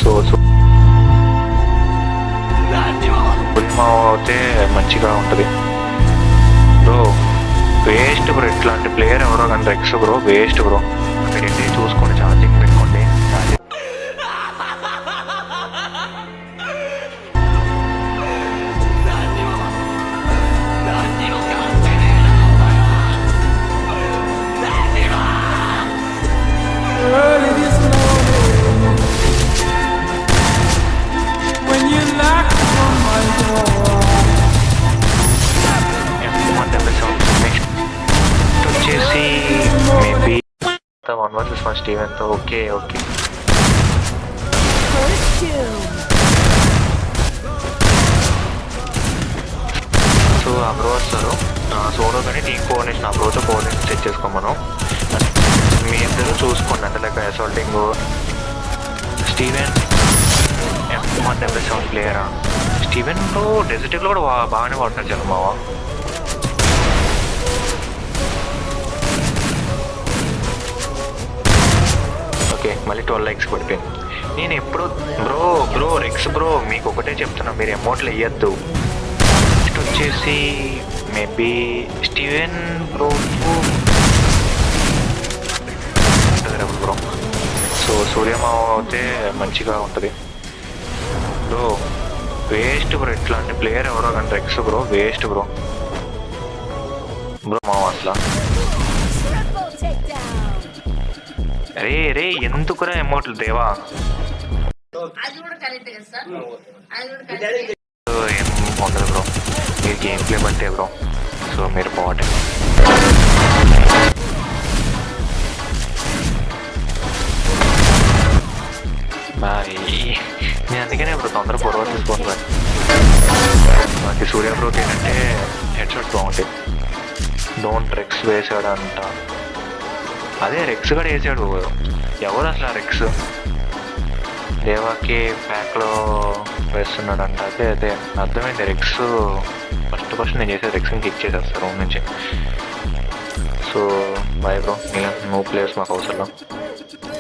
So అయితే మంచిగా ఉంటుంది బ్రో. వేస్ట్ బ్రో, ఇట్లాంటి ప్లేయర్ ఎవరో కానీ రెక్స్ బ్రో వేస్ట్ బ్రో. మీరు చూసుకోండి, ఛార్జింగ్ పెట్టుకోండి. వచ్చేసి మేబీ 1 vs 1 స్టీవెన్తో. ఓకే ఓకే, సో ఆ బ్రో వస్తారు సోలో కానీ టీమ్ కోఆర్డినేషన్ ఆ బ్రోతో కోఆర్డినేషన్ సెట్ చేసుకోమను. మీ ఇద్దరు చూసుకోండి, అంటే like assaulting Steven F1 W7 ప్లేయరా. స్టీవెన్ బ్రో డెజర్టిక్లో కూడా బాగానే వాడుతారు చాలా మావా. ఓకే, మళ్ళీ 12 likes పడిపోయింది. నేను ఎప్పుడు బ్రో రెక్స్ బ్రో మీకు ఒకటే చెప్తున్నా, మీరు అమౌంట్లు వేయద్దు. నెక్స్ట్ వచ్చేసి maybe Steven bro bro. So సూర్యమావ అయితే మంచిగా ఉంటుంది బ్రో. వేస్ట్ బ్రో, ఇట్లాంటి ప్లేయర్ ఎవరో కానీ రెక్స్ బ్రో వేస్ట్ బ్రో. మావ అసలు రే ఎందుకురా అమౌంట్లు దేవా. ఏం ఉండదు బ్రో, మీరు గేమ్ ప్లే బట్టే బ్రో. సో మీరు బాగుంటే నేను అందుకనే ఇప్పుడు తొందర పొడవ తీసుకోండి. మనకి సూర్య బ్రోకి ఏంటంటే హెడ్ షాట్ బాగుంటాయి. డోంట్ రెక్స్ వేసాడంట, అదే రెక్స్ కూడా వేసాడు. ఎవరు అసలు ఆ రెక్స్? దేవాకి ప్యాక్లో వేస్తున్నాడంట. అదే అర్థమైంది. రెక్స్ ఫస్ట్ నేను చేసే రెక్స్ని కిక్ చేసేస్తాను రూమ్ నుంచి. సో బాయ్ బ్రో, నువ్వు ప్లేయర్స్ మాకు అవసరం.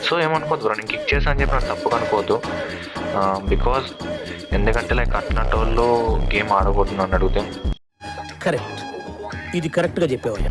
సో ఏమనుకోవద్దు బ్రో, నేను కిక్ చేశాను అని చెప్పి నాకు తప్పుగా అనుకోవద్దు. బికాజ్ ఎందుకంటే లైక్ అట్లాంటి వాళ్ళు గేమ్ ఆడకూడదు అని అడిగితే కరెక్ట్, ఇది కరెక్ట్గా చెప్పేవాళ్ళు.